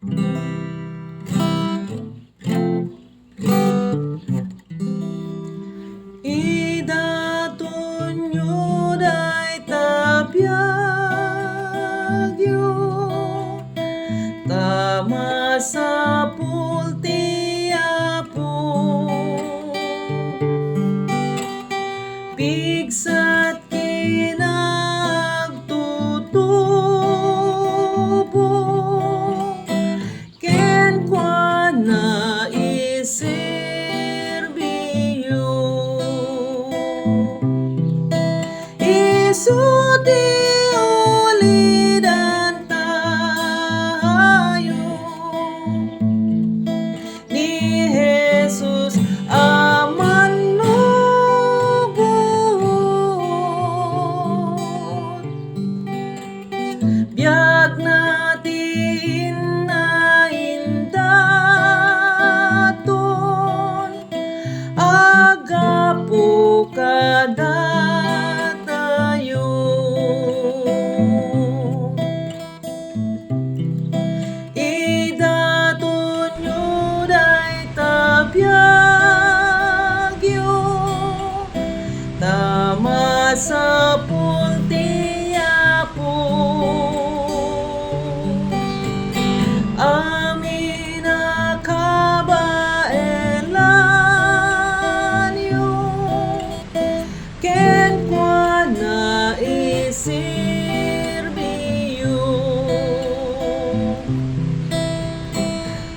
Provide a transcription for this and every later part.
Ida tunyo day tapyagyo, tama sa pultiapo, pigsat kinagtutubo, ken kwa na iserbiyo. Isuti ulidan tayo ni Jesus aman lubot. Biag natin na indaton, agapo kada tama sa pultiapo, amin akabaelan yo, ken kwa na iserbiyo.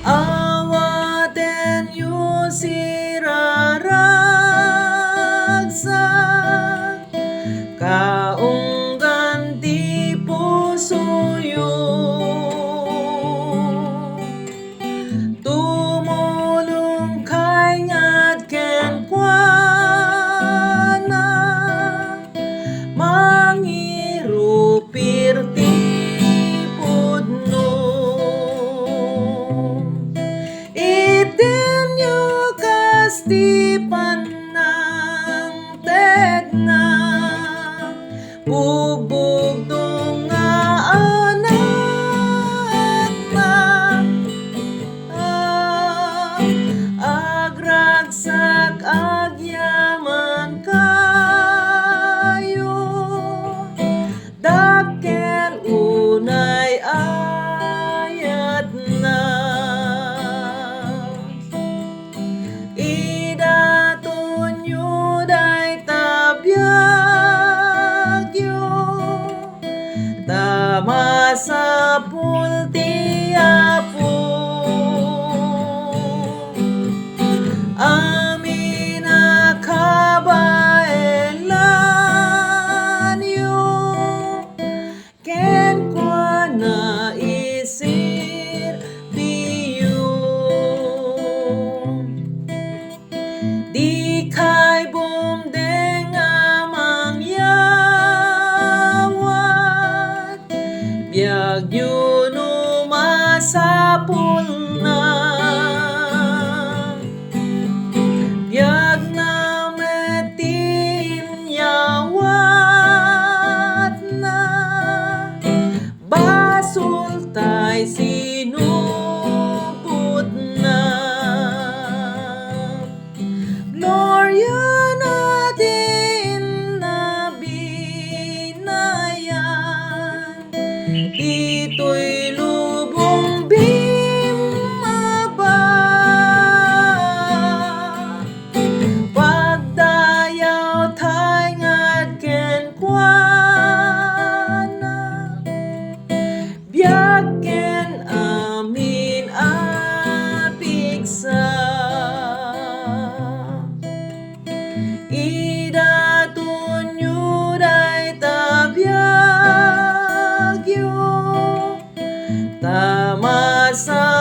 Awaten yo siraragsak, kaong ganti puso yo, tumulong kay ngad ken kwa na mangirupirti pudno. Iten yo kasti panang tegna, bubugdong nga anak na, agragsak agyaman kayo, dakkel unay ayat na. Ida tunyo day tapyagyo, tama sa pultiapo, amin akabaelan yo, ken kwa na iserbiyo. Di kay bumdeng amangyawat, biag nyo numasapul na, biag na metin yawat na, basul tay sinuput na. Gloria natin na binayan, ito'y lubong bimaba, pagdayaw tay ngad ken kwa na, biag ken amin apigsa. Ida tunyo day tapyagyo, tama sa